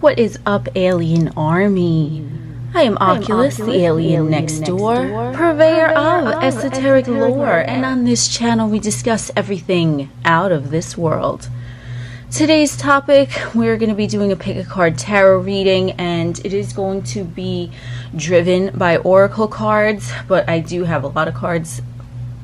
What is up, Alien Army? I am Oculus, the alien next door, purveyor of esoteric lore, and on this channel we discuss everything out of this world. Today's topic, we're going to be doing a pick a card tarot reading, and it is going to be driven by oracle cards, but I do have a lot of cards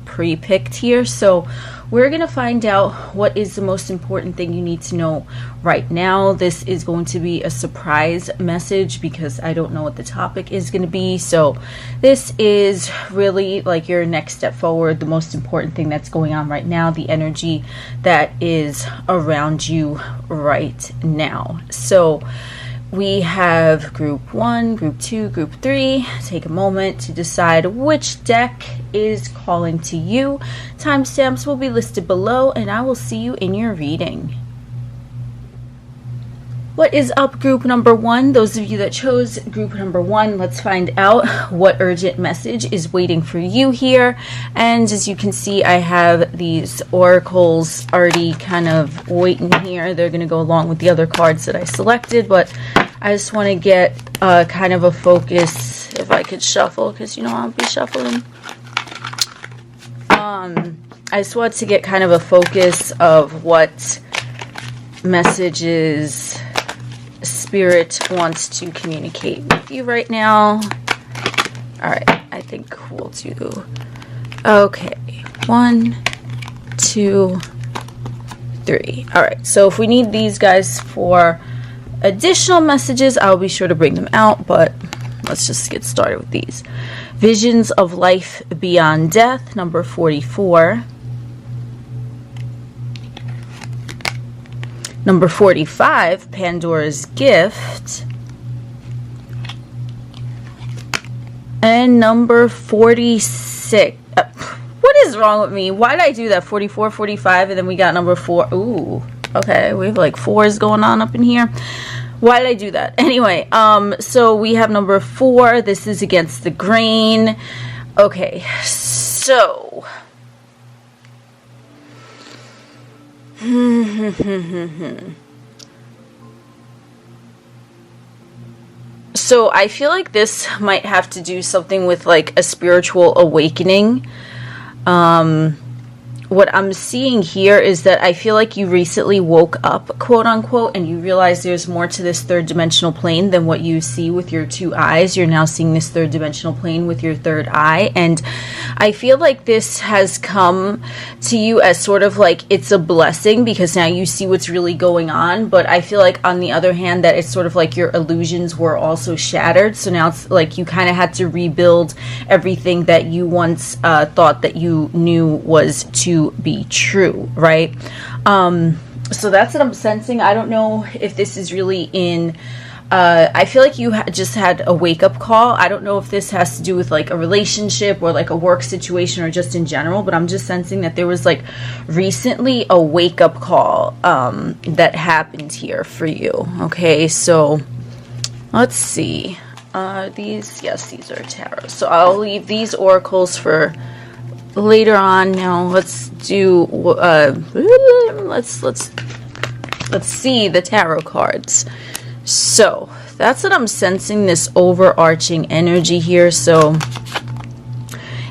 pre-picked here, so we're going to find out what is the most important thing you need to know right now. This is going to be a surprise message because I don't know what the topic is going to be, so this is really like your next step forward, the most important thing that's going on right now, the energy that is around you right now. So we have group 1, group 2, group 3. Take a moment to decide which deck is calling to you. Timestamps will be listed below, and I will see you in your reading. What is up, group number 1? Those of you that chose group number 1, let's find out what urgent message is waiting for you here. And as you can see, I have these oracles already kind of waiting here. They're going to go along with the other cards that I selected, but I just want to get kind of a focus, if I could shuffle, because you know I'll be shuffling. I just want to get kind of a focus of what messages Spirit wants to communicate with you right now. Alright, I think we'll do... Okay, 1, 2, 3. Alright, so if we need these guys for additional messages, I'll be sure to bring them out, but let's just get started with these. Visions of Life Beyond Death, number 44. Number 45, Pandora's Gift. And number 46. What is wrong with me? Why did I do that? 44, 45, and then we got number 4. Ooh, okay, we have like 4s going on up in here. Why did I do that? Anyway, so we have number 4. This is Against the Grain. Okay, so... So I feel like this might have to do something with like a spiritual awakening. What I'm seeing here is that I feel like you recently woke up, quote unquote, and you realize there's more to this third dimensional plane than what you see with your 2 eyes. You're now seeing this third dimensional plane with your 3rd eye. And I feel like this has come to you as sort of like it's a blessing because now you see what's really going on. But I feel like on the other hand that it's sort of like your illusions were also shattered. So now it's like you kind of had to rebuild everything that you once thought that you knew was to be true, right? So that's what I'm sensing. I don't know if this is really in I feel like you just had a wake-up call. I don't know if this has to do with like a relationship or like a work situation or just in general, but I'm just sensing that there was like recently a wake-up call that happened here for you. Okay, so let's see. These are tarot, so I'll leave these oracles for later on. Now let's do let's see the tarot cards. So that's what I'm sensing, this overarching energy here. So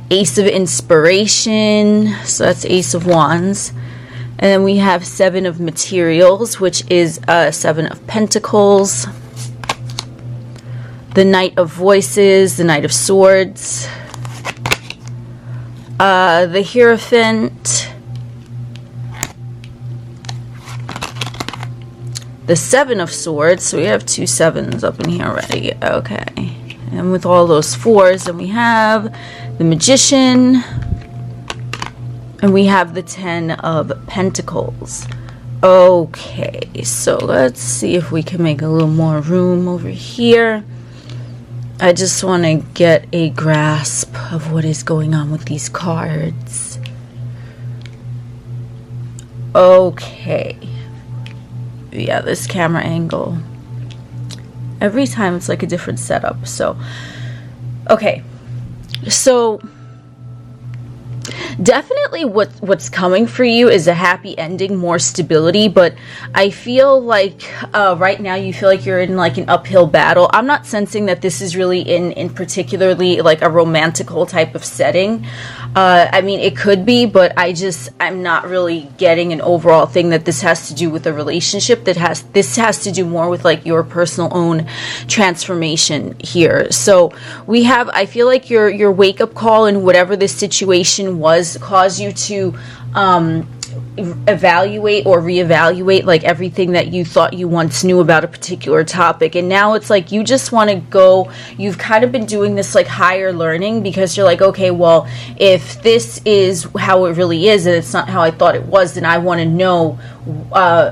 Ace of Inspiration, so that's Ace of Wands, and then we have 7 of Materials, which is 7 of Pentacles, the Knight of Voices, the Knight of Swords, the Hierophant, the 7 of Swords. So we have 2 7s up in here already. Okay, and with all those 4s, then we have the Magician, and we have the 10 of Pentacles. Okay, so let's see if we can make a little more room over here. I just want to get a grasp of what is going on with these cards. Okay. Yeah, this camera angle. Every time it's like a different setup. So, okay. So, Definitely what's coming for you is a happy ending, more stability, but I feel like right now you feel like you're in like an uphill battle. I'm not sensing that this is really in particularly like a romantical type of setting. I mean, it could be, but I'm not really getting an overall thing that this has to do with a relationship. This has to do more with like your personal own transformation here. So I feel like your wake up call in whatever this situation was caused you to evaluate or reevaluate like everything that you thought you once knew about a particular topic, and now it's like you just want to go. You've kind of been doing this like higher learning because you're like, okay, well, if this is how it really is and it's not how I thought it was, then I want to know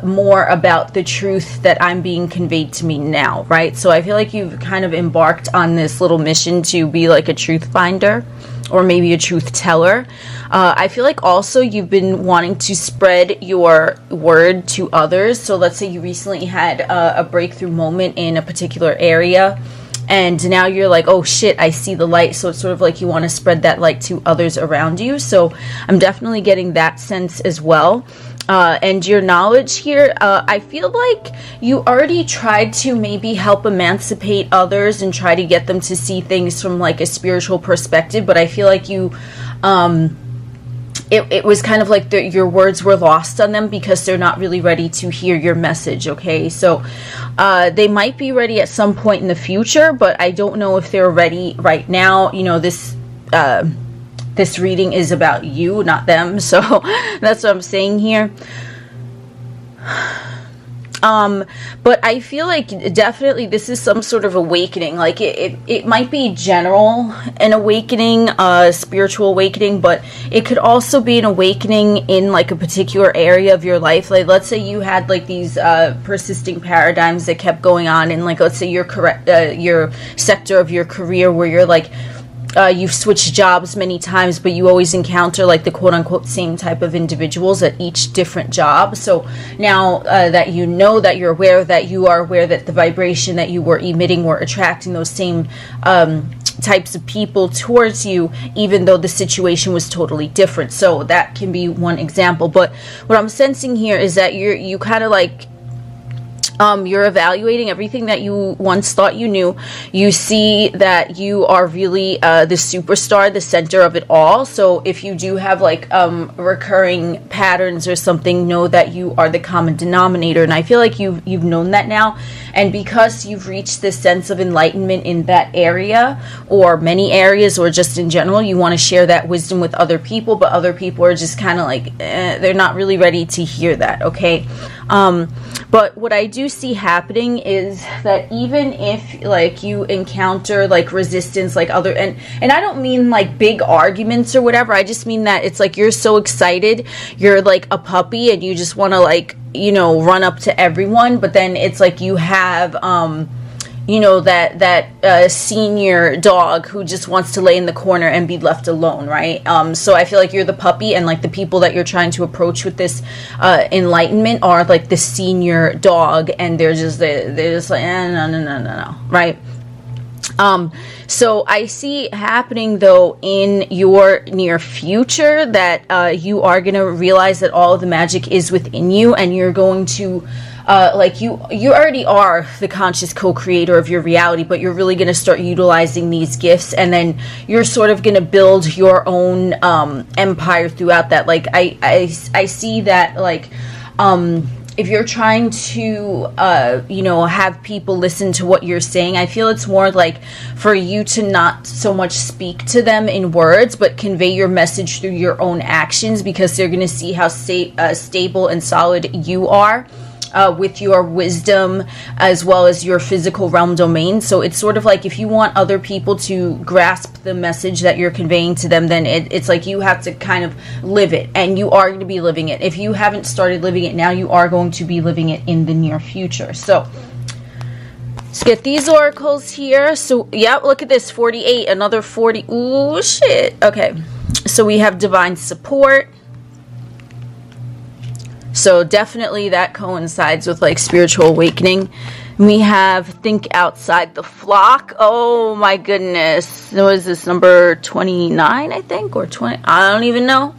more about the truth that I'm being conveyed to me now, right? So I feel like you've kind of embarked on this little mission to be like a truth finder or maybe a truth teller. I feel like also you've been wanting to spread your word to others. So let's say you recently had a breakthrough moment in a particular area, and now you're like, oh shit, I see the light. So it's sort of like you want to spread that light to others around you. So I'm definitely getting that sense as well. And your knowledge here, I feel like you already tried to maybe help emancipate others and try to get them to see things from like a spiritual perspective, but I feel like you, it was kind of like your words were lost on them because they're not really ready to hear your message, okay? So they might be ready at some point in the future, but I don't know if they're ready right now. You know, this reading is about you, not them. So that's what I'm saying here. But I feel like definitely this is some sort of awakening. Like it might be general, an awakening, spiritual awakening, but it could also be an awakening in like a particular area of your life. Like let's say you had like these persisting paradigms that kept going on in like, let's say your sector of your career where you're like, you've switched jobs many times, but you always encounter like the quote-unquote same type of individuals at each different job. So now that you know, that you're aware, that you are aware that the vibration that you were emitting were attracting those same types of people towards you, even though the situation was totally different. So that can be one example. But what I'm sensing here is that you kind of like, you're evaluating everything that you once thought you knew. You see that you are really the superstar, the center of it all. So if you do have like recurring patterns or something, know that you are the common denominator. And I feel like you've known that now. And because you've reached this sense of enlightenment in that area or many areas or just in general, you want to share that wisdom with other people, but other people are just kind of like, they're not really ready to hear that, okay? But what I do see happening is that even if like you encounter like resistance, like and I don't mean like big arguments or whatever, I just mean that it's like you're so excited, you're like a puppy and you just want to like, you know, run up to everyone, but then it's like you have you know, that senior dog who just wants to lay in the corner and be left alone, right? So I feel like you're the puppy, and like the people that you're trying to approach with this enlightenment are like the senior dog, and they're just like, no, right? So I see happening though in your near future that you are going to realize that all of the magic is within you, and you're going to like you already are the conscious co-creator of your reality, but you're really going to start utilizing these gifts, and then you're sort of going to build your own empire throughout that. Like I see that like if you're trying to you know, have people listen to what you're saying, I feel it's more like for you to not so much speak to them in words, but convey your message through your own actions, because they're going to see how stable and solid you are with your wisdom as well as your physical realm domain. So it's sort of like if you want other people to grasp the message that you're conveying to them, then it's like you have to kind of live it, and you are going to be living it. If you haven't started living it now, you are going to be living it in the near future. So let's get these oracles here. So yeah, look at this, 48, another 40. Ooh, shit. Okay, so we have divine support. So definitely that coincides with like spiritual awakening. We have think outside the flock. Oh my goodness. Was this number 29, I think, or 20? I don't even know.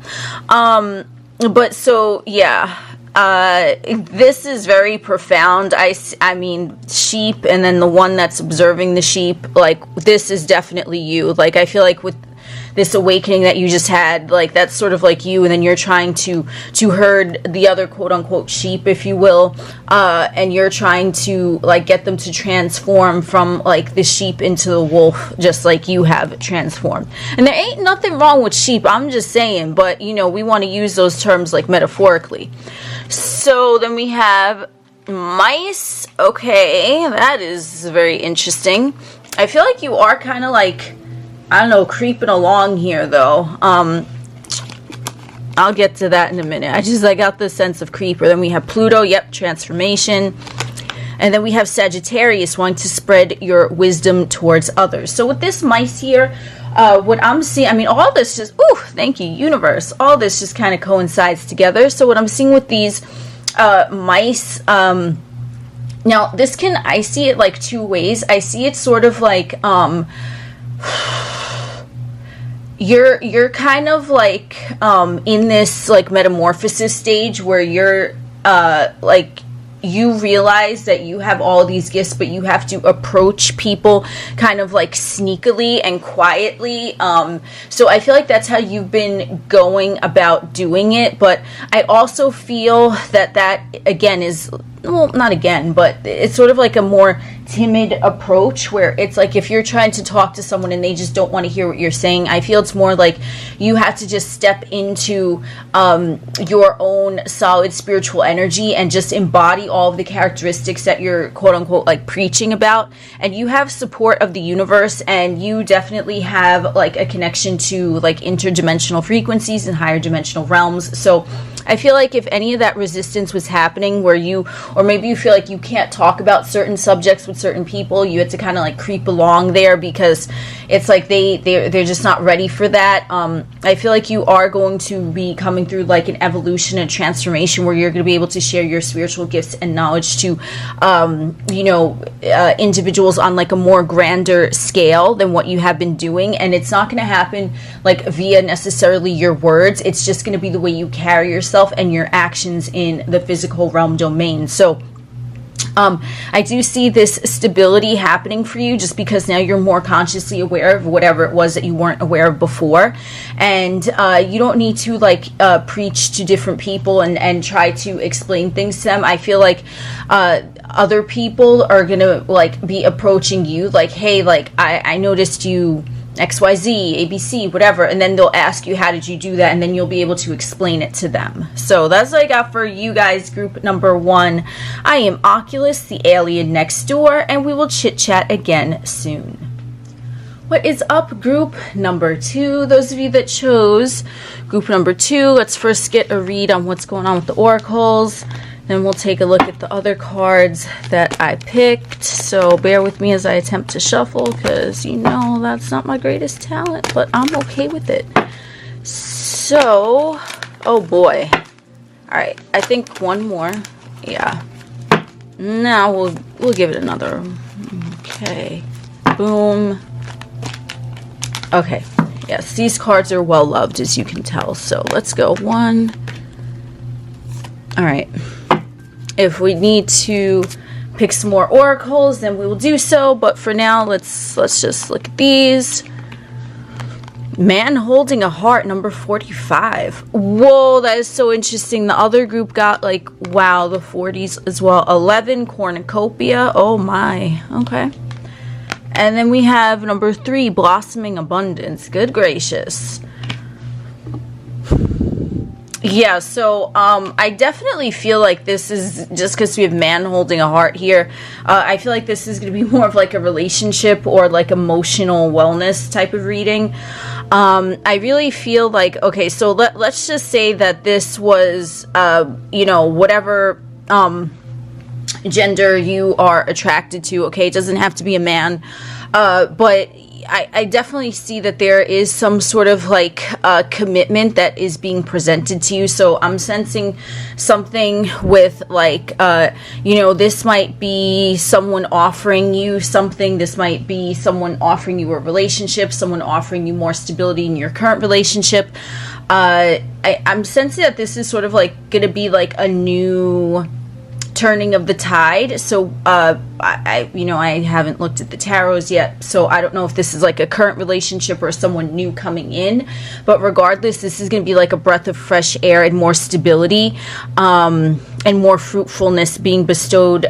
But so, yeah. This is very profound. I mean, sheep, and then the one that's observing the sheep, like, this is definitely you. Like, I feel like with this awakening that you just had, like, that's sort of like you, and then you're trying to herd the other quote-unquote sheep, if you will, and you're trying to, like, get them to transform from, like, the sheep into the wolf, just like you have transformed. And there ain't nothing wrong with sheep, I'm just saying, but, you know, we want to use those terms, like, metaphorically. So then we have mice. Okay, that is very interesting. I feel like you are kind of like, I don't know, creeping along here, though. I'll get to that in a minute. I got this sense of creeper. Then we have Pluto, yep, transformation. And then we have Sagittarius, wanting to spread your wisdom towards others. So with this mice here, what I'm seeing, I mean, all this just, ooh, thank you, universe. All this just kind of coincides together. So what I'm seeing with these mice, now this can, I see it like two ways. I see it sort of like, you're kind of like in this like metamorphosis stage where you're like, you realize that you have all these gifts, but you have to approach people kind of like sneakily and quietly. So I feel like that's how you've been going about doing it. But I also feel that again is, well, not again, but it's sort of like a more timid approach where it's like if you're trying to talk to someone and they just don't want to hear what you're saying, I feel it's more like you have to just step into your own solid spiritual energy and just embody all of the characteristics that you're quote unquote like preaching about. And you have support of the universe, and you definitely have like a connection to like interdimensional frequencies and higher dimensional realms. So I feel like if any of that resistance was happening where you, or maybe you feel like you can't talk about certain subjects with certain people, you had to kind of like creep along there because it's like they're just not ready for that. I feel like you are going to be coming through like an evolution and transformation where you're going to be able to share your spiritual gifts and knowledge to, individuals on like a more grander scale than what you have been doing. And it's not going to happen like via necessarily your words. It's just going to be the way you carry yourself and your actions in the physical realm domain. So I do see this stability happening for you just because now you're more consciously aware of whatever it was that you weren't aware of before. And you don't need to like preach to different people and try to explain things to them. I feel like other people are going to like be approaching you like, hey, like I noticed you XYZ, ABC, whatever, and then they'll ask you, how did you do that? And then you'll be able to explain it to them. So that's what I got for you guys, group number 1. I am Oculus, the alien next door, and we will chit-chat again soon. What is up, group number 2? Those of you that chose group number 2, let's first get a read on what's going on with the oracles. Then we'll take a look at the other cards that I picked. So bear with me as I attempt to shuffle because, you know, that's not my greatest talent, but I'm okay with it. So, oh boy. All right, I think one more. Yeah. Now we'll give it another. Okay. Boom. Okay. Yes, these cards are well loved, as you can tell. So let's go. 1. All right. If we need to pick some more oracles, then we will do so. But for now, let's just look at these. Man holding a heart, number 45. Whoa, that is so interesting. The other group got like, wow, the 40s as well. 11, cornucopia. Oh my. Okay. And then we have number 3, blossoming abundance. Good gracious. Yeah, so I definitely feel like this is, just because we have man holding a heart here, I feel like this is going to be more of like a relationship or like emotional wellness type of reading. I really feel like, okay, so let's just say that this was, whatever gender you are attracted to, okay, it doesn't have to be a man, but I definitely see that there is some sort of like commitment that is being presented to you. So I'm sensing something with like, you know, this might be someone offering you something. This might be someone offering you a relationship, someone offering you more stability in your current relationship. I'm sensing that this is sort of like going to be like a new turning of the tide. So you know, I haven't looked at the tarots yet, so I don't know if this is like a current relationship or someone new coming in, but regardless, this is going to be like a breath of fresh air and more stability, and more fruitfulness being bestowed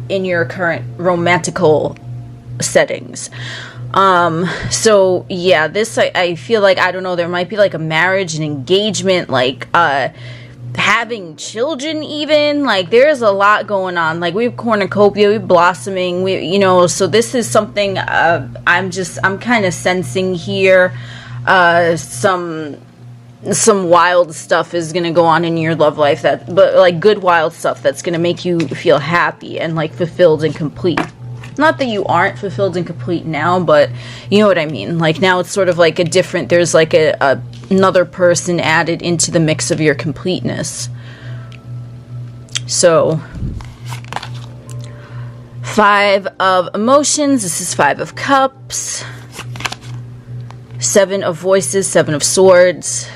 in your current romantical settings. So yeah, this I feel like, I don't know, there might be like a marriage, an engagement, like having children, even like there's a lot going on. Like we have cornucopia, we have blossoming, we, you know, so this is something I'm kind of sensing here. Some wild stuff is going to go on in your love life, but like good wild stuff that's going to make you feel happy and like fulfilled and complete. Not that you aren't fulfilled and complete now, but you know what I mean. Like now it's sort of like a different, there's like another person added into the mix of your completeness. So 5 of emotions, this is 5 of cups, 7 of voices, 7 of swords,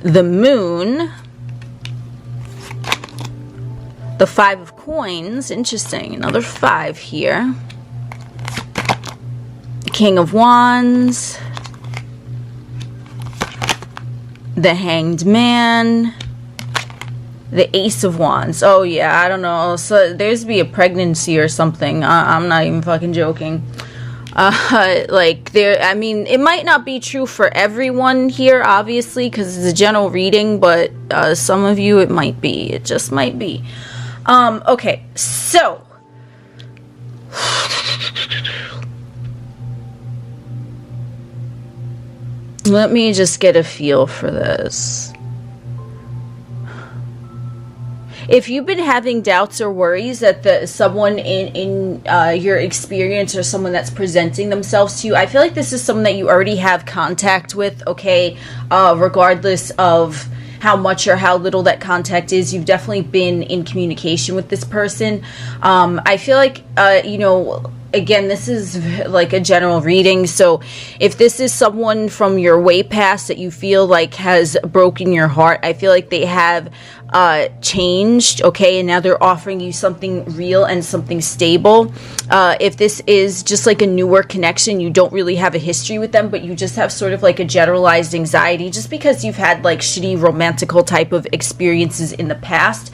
the moon, the 5 of coins, interesting, another 5 here, King of Wands, the Hanged Man, the Ace of Wands. Oh yeah, I don't know, so there's be a pregnancy or something. I'm not even fucking joking. Like there, I mean, it might not be true for everyone here, obviously, because it's a general reading, but some of you it might be, it just might be. Okay, so let me just get a feel for this. If you've been having doubts or worries that someone in your experience or someone that's presenting themselves to you, I feel like this is someone that you already have contact with, okay, regardless of how much or how little that contact is, you've definitely been in communication with this person. I feel like, you know, again, this is like a general reading, so if this is someone from your way past that you feel like has broken your heart, I feel like they have changed, okay, and now they're offering you something real and something stable. If this is just like a newer connection, you don't really have a history with them, but you just have sort of like a generalized anxiety just because you've had like shitty romantical type of experiences in the past.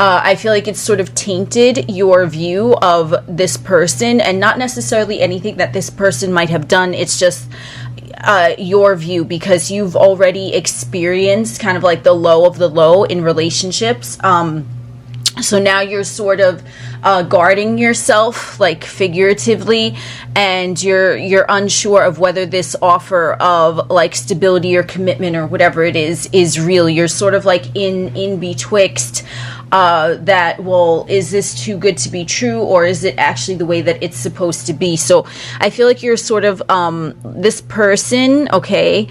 I feel like it's sort of tainted your view of this person, and not necessarily anything that this person might have done. It's just your view, because you've already experienced kind of like the low of the low in relationships. So now you're sort of guarding yourself, like figuratively, and you're unsure of whether this offer of like stability or commitment or whatever it is real. You're sort of like in betwixt that, well, is this too good to be true, or is it actually the way that it's supposed to be? So I feel like you're sort of this person, okay,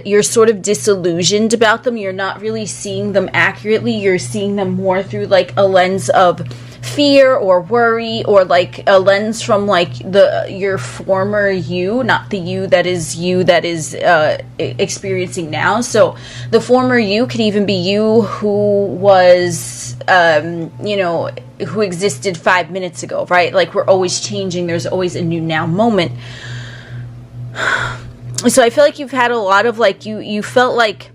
you're sort of disillusioned about them. You're not really seeing them accurately. You're seeing them more through like a lens of fear or worry, or like a lens from like your former you, not the you that is experiencing now. So the former you could even be you who was you know, who existed 5 minutes ago, right? Like we're always changing, there's always a new now moment. So I feel like you've had a lot of like, you felt like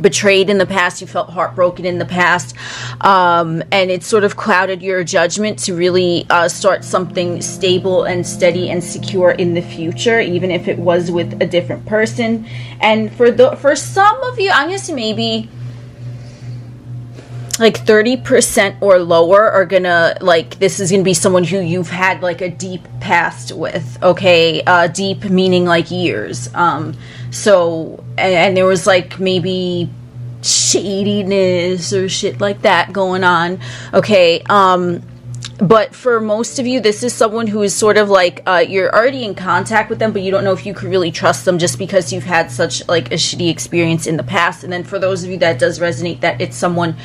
betrayed in the past, you felt heartbroken in the past, and it sort of clouded your judgment to really start something stable and steady and secure in the future, even if it was with a different person. And for some of you, I'm gonna say maybe like 30% or lower are gonna, like, this is gonna be someone who you've had like a deep past with, okay, deep meaning like years. So, and there was like maybe shadiness or shit like that going on, okay, But for most of you, this is someone who is sort of like, you're already in contact with them, but you don't know if you could really trust them just because you've had such like a shitty experience in the past. And then for those of you that does resonate, that it's someone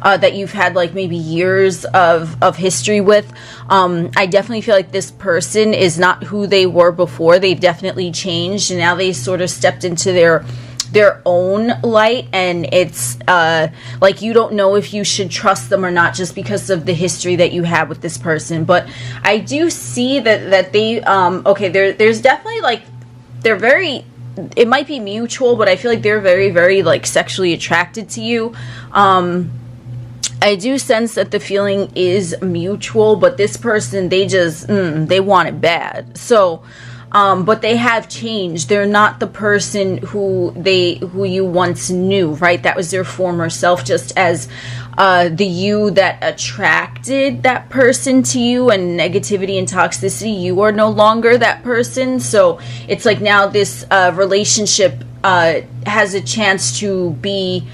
that you've had like maybe years of history with, I definitely feel like this person is not who they were before. They've definitely changed, and now they sort of stepped into their own light, and it's like you don't know if you should trust them or not just because of the history that you have with this person. But I do see that they okay, there's definitely like, they're very, it might be mutual, but I feel like they're very, very like sexually attracted to you. I do sense that the feeling is mutual, but this person, they just they want it bad. So but they have changed. They're not the person who you once knew, right? That was their former self, just as the you that attracted that person to you and negativity and toxicity, you are no longer that person. So it's like now this relationship has a chance to be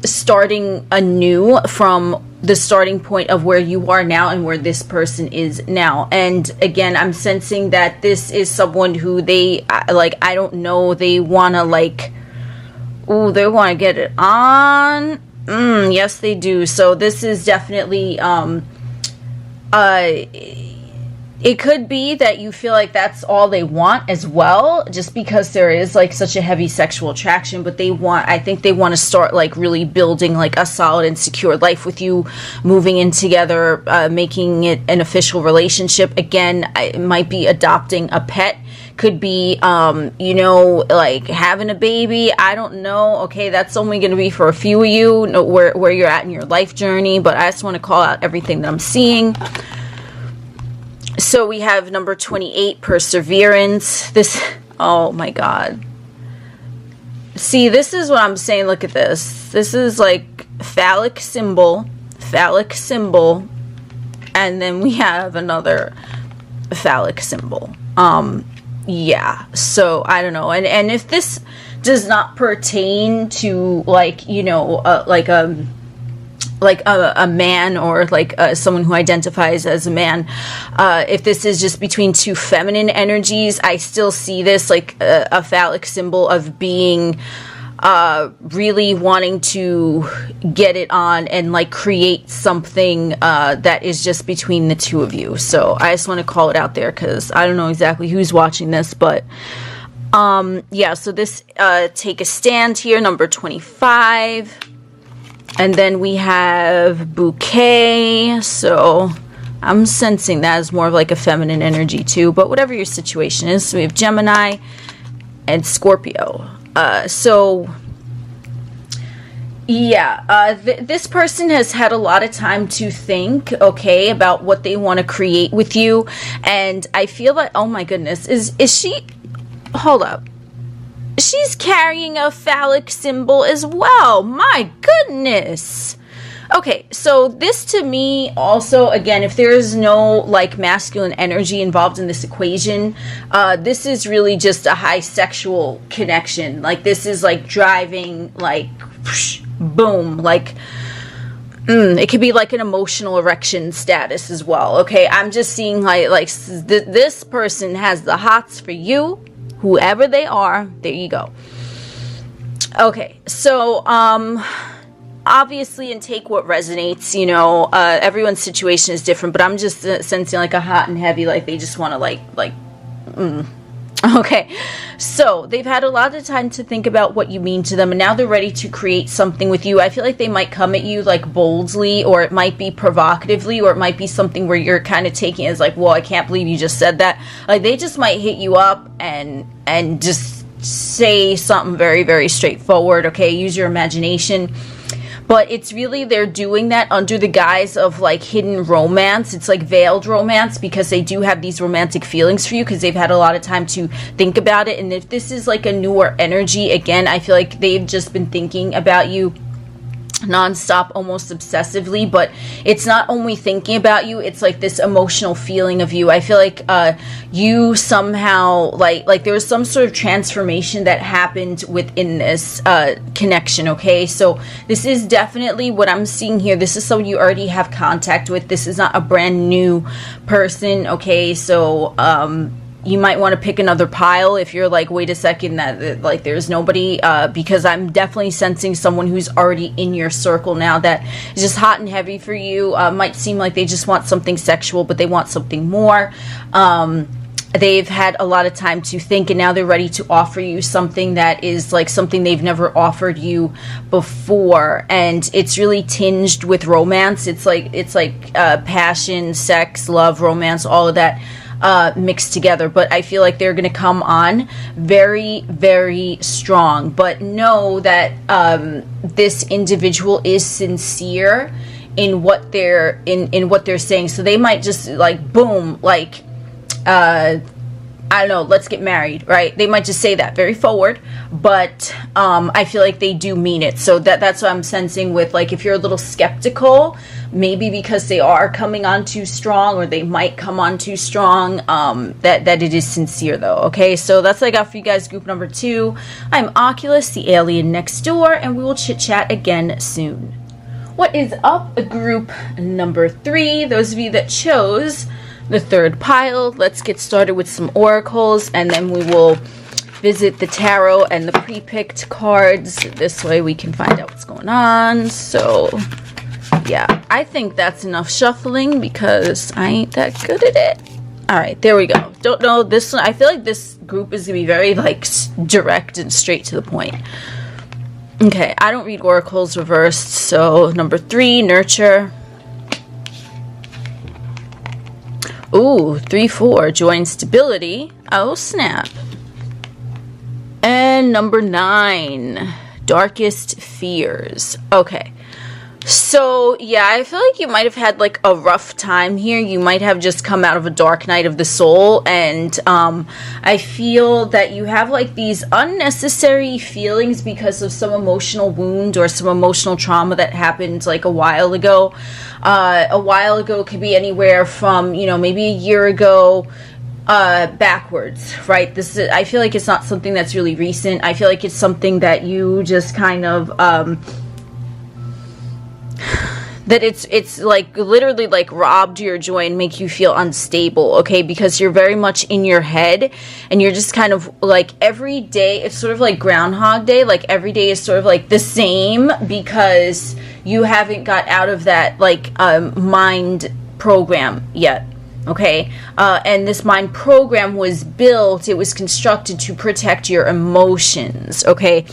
starting anew from the starting point of where you are now and where this person is now. And again, I'm sensing that this is someone who they like, I don't know, they want to like, ooh, they want to get it on. Yes, they do. So this is definitely it could be that you feel like that's all they want as well, just because there is like such a heavy sexual attraction. But I think they want to start like really building like a solid and secure life with you, moving in together, making it an official relationship. Again, it might be adopting a pet, could be you know, like having a baby, I don't know. Okay, that's only going to be for a few of you, know where you're at in your life journey. But I just want to call out everything that I'm seeing. So we have number 28, perseverance. This, oh my God. See, this is what I'm saying. Look at this. This is like phallic symbol, and then we have another phallic symbol. Yeah, so I don't know. And if this does not pertain to like, you know, like a man, or like someone who identifies as a man, if this is just between two feminine energies, I still see this like a phallic symbol of being really wanting to get it on and like create something that is just between the two of you. So I just want to call it out there because I don't know exactly who's watching this, but yeah, so this take a stand here, number 25. And then we have bouquet, so I'm sensing that as more of like a feminine energy too, but whatever your situation is. So we have Gemini and Scorpio. So yeah, this person has had a lot of time to think, okay, about what they want to create with you. And I feel that, oh my goodness, is she, hold up. She's carrying a phallic symbol as well. My goodness. Okay, so this to me also, again, if there is no like masculine energy involved in this equation, this is really just a high sexual connection. Like this is like driving, like whoosh, boom, like it could be like an emotional erection status as well. Okay, I'm just seeing like this person has the hots for you. Whoever they are, there you go. Okay, so obviously, and take what resonates, you know, everyone's situation is different, but I'm just sensing like a hot and heavy, like they just want to like Okay, so they've had a lot of time to think about what you mean to them, and now they're ready to create something with you. I feel like they might come at you like boldly, or it might be provocatively, or it might be something where you're kind of taking it as like, well, I can't believe you just said that. Like they just might hit you up and just say something very, very straightforward. Okay, use your imagination. But it's really, they're doing that under the guise of like hidden romance. It's like veiled romance, because they do have these romantic feelings for you because they've had a lot of time to think about it. And if this is like a newer energy, again, I feel like they've just been thinking about you nonstop, almost obsessively, but it's not only thinking about you, it's like this emotional feeling of you. I feel like you somehow like there was some sort of transformation that happened within this connection. Okay, so this is definitely what I'm seeing here. This is someone you already have contact with. This is not a brand new person. Okay, so you might want to pick another pile if you're like, wait a second, that like there's nobody, because I'm definitely sensing someone who's already in your circle now that is just hot and heavy for you. Might seem like they just want something sexual, but they want something more. They've had a lot of time to think, and now they're ready to offer you something that is like something they've never offered you before, and it's really tinged with romance. It's like passion, sex, love, romance, all of that mixed together. But I feel like they're going to come on very, very strong. But know that this individual is sincere in what they're in what they're saying. So they might just like boom, like I don't know, let's get married, right? They might just say that very forward, but I feel like they do mean it. So that's what I'm sensing with, like, if you're a little skeptical, maybe because they are coming on too strong, or they might come on too strong, that it is sincere though. Okay, so that's what I got for you guys, group number 2. I'm Oculus, the alien next door, and we will chit chat again soon. What is up, group number 3? Those of you that chose the third pile, let's get started with some oracles, and then we will visit the tarot and the pre-picked cards. This way we can find out what's going on. So yeah, I think that's enough shuffling because I ain't that good at it. All right, there we go. Don't know this one. I feel like this group is gonna be very like direct and straight to the point. Okay, I don't read oracles reversed, so number 3, nurture. Ooh, 3-4, joy and stability. Oh, snap. And number 9, darkest fears. Okay. So, yeah, I feel like you might have had, like, a rough time here. You might have just come out of a dark night of the soul, and I feel that you have, like, these unnecessary feelings because of some emotional wound or some emotional trauma that happened, like, a while ago. A while ago could be anywhere from, you know, maybe a year ago, backwards, right? This is, I feel like it's not something that's really recent. I feel like it's something that you just kind of, that it's like literally like robbed your joy and make you feel unstable, okay? Because you're very much in your head, and you're just kind of like every day, it's sort of like Groundhog Day, like every day is sort of like the same because you haven't got out of that like mind program yet. Okay, and this mind program was built, it was constructed to protect your emotions, okay?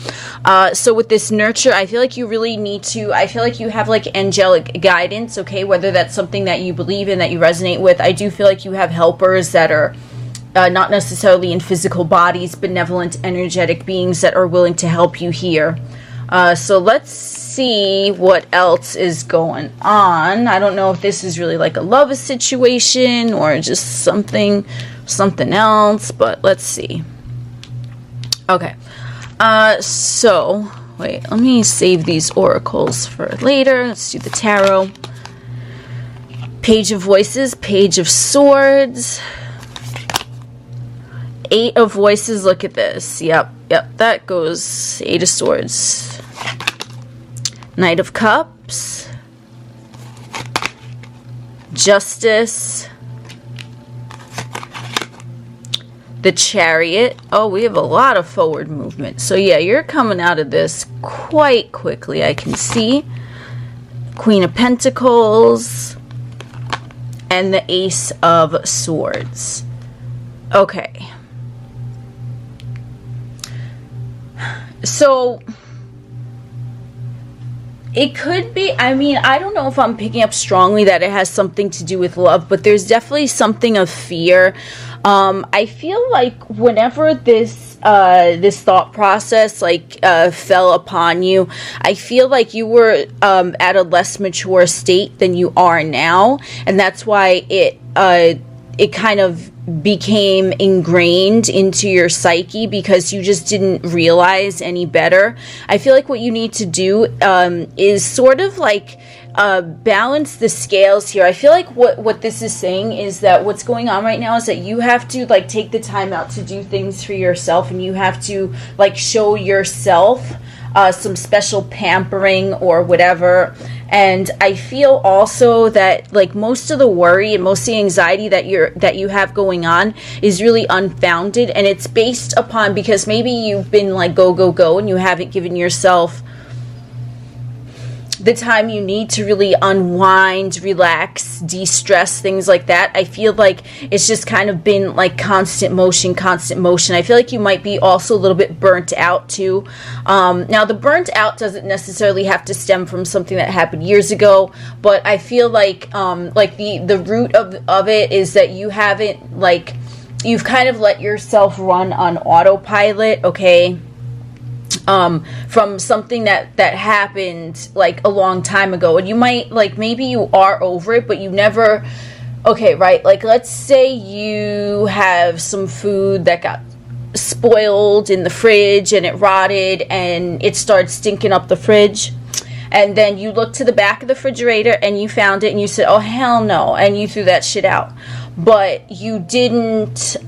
So with this nurture, I feel like you really need to, I feel like you have like angelic guidance, okay? Whether that's something that you believe in, that you resonate with. I do feel like you have helpers that are not necessarily in physical bodies, benevolent, energetic beings that are willing to help you here. So let's see what else is going on. I don't know if this is really like a love situation or just something else, but let's see. Okay. So wait, let me save these oracles for later. Let's do the tarot. Page of Voices, Page of Swords, 8 of Voices. Look at this. Yep, that goes 8 of Swords. Knight of Cups, Justice, the Chariot. Oh, we have a lot of forward movement. So yeah, you're coming out of this quite quickly, I can see. Queen of Pentacles and the Ace of Swords. Okay. So it could be, I mean, I don't know if I'm picking up strongly that it has something to do with love, but there's definitely something of fear. I feel like whenever this thought process like fell upon you, I feel like you were at a less mature state than you are now, and that's why it kind of became ingrained into your psyche because you just didn't realize any better. I feel like what you need to do is sort of like balance the scales here. I feel like what this is saying is that what's going on right now is that you have to like take the time out to do things for yourself, and you have to like show yourself some special pampering or whatever. And I feel also that like most of the worry and most of the anxiety that you have going on is really unfounded, and it's based upon because maybe you've been like go and you haven't given yourself the time you need to really unwind, relax, de-stress, things like that. I feel like it's just kind of been like constant motion. I feel like you might be also a little bit burnt out too. Now the burnt out doesn't necessarily have to stem from something that happened years ago, but I feel like the root of it is that you haven't like, you've kind of let yourself run on autopilot, okay? From something that happened like a long time ago, and you might like, maybe you are over it, but you never, okay, right? Like let's say you have some food that got spoiled in the fridge and it rotted and it started stinking up the fridge, and then you look to the back of the refrigerator and you found it and you said, oh hell no, and you threw that shit out. But you didn't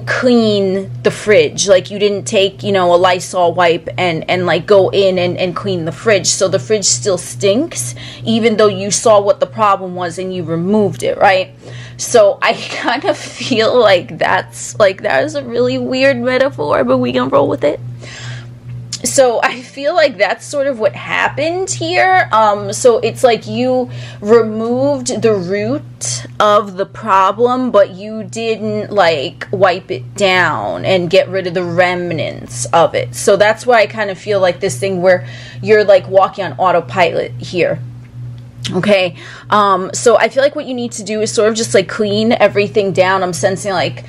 clean the fridge. Like you didn't take, a Lysol wipe and like go in and clean the fridge. So the fridge still stinks, even though you saw what the problem was and you removed it, right? So I kind of feel like that is a really weird metaphor, but we can roll with it. So I feel like that's sort of what happened here. So it's like you removed the root of the problem, but you didn't like wipe it down and get rid of the remnants of it. So that's why I kind of feel like this thing where you're like walking on autopilot here. Okay. So I feel like what you need to do is sort of just like clean everything down. I'm sensing like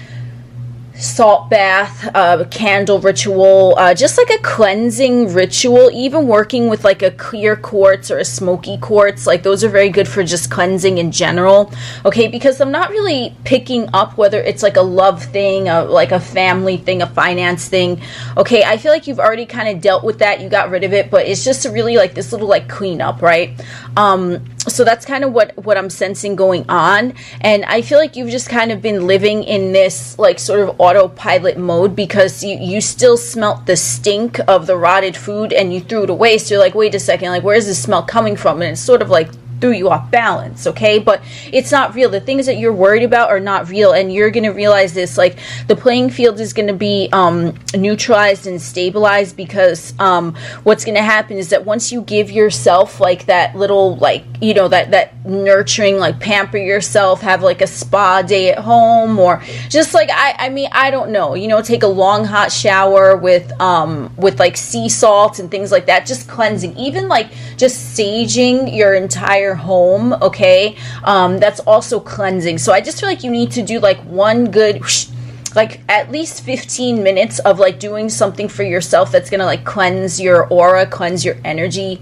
salt bath, candle ritual, just like a cleansing ritual, even working with like a clear quartz or a smoky quartz. Like those are very good for just cleansing in general. Okay, because I'm not really picking up whether it's like a love thing, like a family thing, a finance thing. Okay, I feel like you've already kind of dealt with that, you got rid of it, but it's just a really like this little like cleanup, right? So that's kind of what I'm sensing going on. And I feel like you've just kind of been living in this like sort of autopilot mode because you still smelt the stink of the rotted food and you threw it away. So you're like, wait a second, like where's this smell coming from? And it's sort of like threw you off balance, okay? But it's not real. The things that you're worried about are not real, and you're going to realize this, like the playing field is going to be neutralized and stabilized because what's going to happen is that once you give yourself like that little like, that nurturing, like pamper yourself, have like a spa day at home, or just like I mean I don't know, take a long hot shower with like sea salt and things like that, just cleansing, even like just saging your entire home, okay? That's also cleansing. So I just feel like you need to do like one good like at least 15 minutes of like doing something for yourself that's gonna like cleanse your aura, cleanse your energy,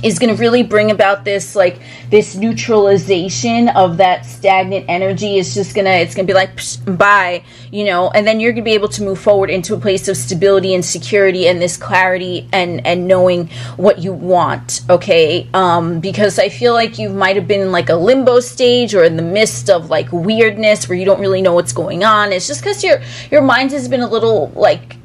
is going to really bring about this like this neutralization of that stagnant energy. It's going to be like psh, bye, and then you're going to be able to move forward into a place of stability and security and this clarity and knowing what you want, okay? Because I feel like you might have been in like a limbo stage or in the midst of like weirdness where you don't really know what's going on. It's just because your mind has been a little like,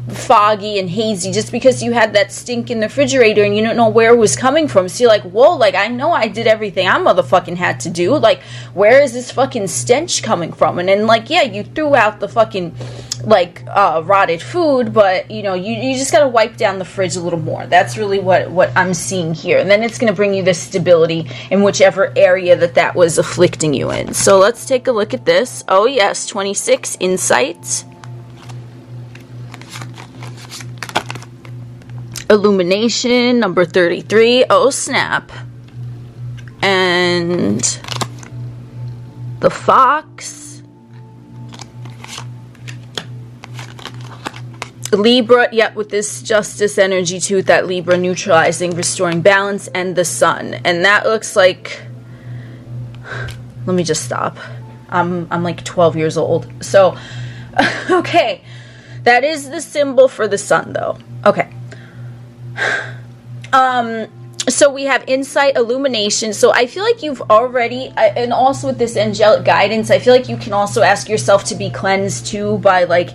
foggy and hazy just because you had that stink in the refrigerator and you don't know where it was coming from. So you're like, whoa, like I know I did everything I motherfucking had to do. Like, where is this fucking stench coming from? And then like, yeah, you threw out the fucking like rotted food, but you just gotta wipe down the fridge a little more. That's really what I'm seeing here. And then it's gonna bring you this stability in whichever area that was afflicting you in. So let's take a look at this. Oh yes, 26 insights. Illumination, number 33. Oh, snap. And the fox. Libra, yeah, with this justice energy too, that Libra neutralizing, restoring balance, and the sun. And that looks like let me just stop. I'm like 12 years old. So, okay. That is the symbol for the sun, though. Okay. So we have insight, illumination. So I feel like you've already, and also with this angelic guidance, I feel like you can also ask yourself to be cleansed too by like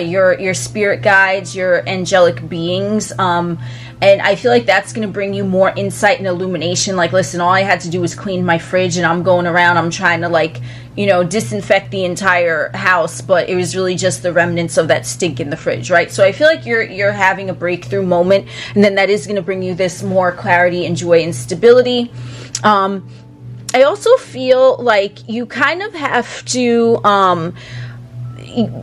your spirit guides, your angelic beings. And I feel like that's going to bring you more insight and illumination. Like, listen, all I had to do was clean my fridge, and I'm going around, I'm trying to, like, you know, disinfect the entire house, but it was really just the remnants of that stink in the fridge, right? So I feel like you're having a breakthrough moment, and then that is going to bring you this more clarity and joy and stability. I also feel like you kind of have to...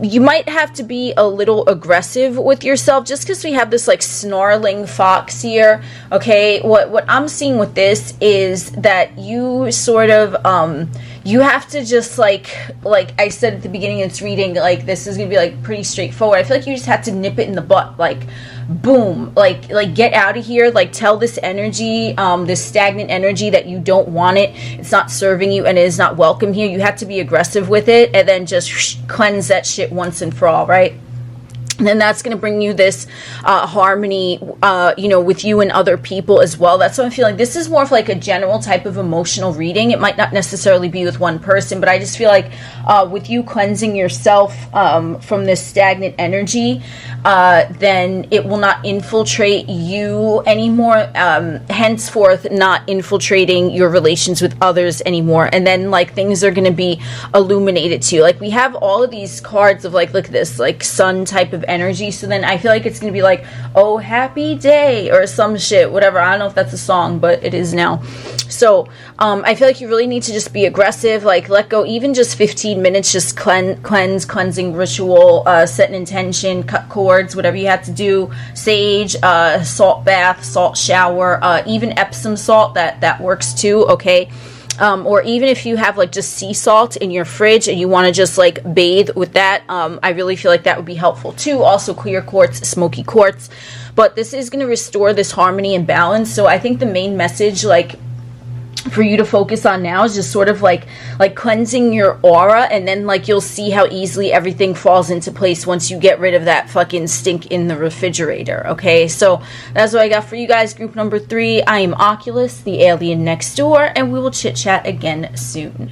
you might have to be a little aggressive with yourself just because we have this like snarling fox here. Okay, what I'm seeing with this is that you sort of you have to just like I said at the beginning of this reading, like this is gonna be like pretty straightforward. I feel like you just have to nip it in the butt, like boom, like get out of here, like tell this energy, this stagnant energy, that you don't want it, it's not serving you, and it is not welcome here. You have to be aggressive with it, and then just cleanse that shit once and for all, right? And then that's going to bring you this harmony, you know, with you and other people as well. That's what I'm feeling. This is more of like a general type of emotional reading. It might not necessarily be with one person, but I just feel like with you cleansing yourself from this stagnant energy, then it will not infiltrate you anymore, henceforth not infiltrating your relations with others anymore. And then like things are going to be illuminated too. Like we have all of these cards of like, look at this, like sun type of energy. So then I feel like it's going to be like, oh, happy day or some shit, whatever. I don't know if that's a song, but it is now. So I feel like you really need to just be aggressive, like let go, even just 15 minutes, just cleansing ritual, set an intention, cut cords, whatever you have to do, sage, salt bath, salt shower, even Epsom salt, that works too, okay? Or even if you have like just sea salt in your fridge and you want to just like bathe with that, I really feel like that would be helpful too. Also clear quartz, smoky quartz, but this is going to restore this harmony and balance. So I think the main message, like, for you to focus on now is just sort of like cleansing your aura, and then like you'll see how easily everything falls into place once you get rid of that fucking stink in the refrigerator. Okay, so that's what I got for you guys. Group number 3. I am Oculus, the alien next door, and we will chit chat again soon.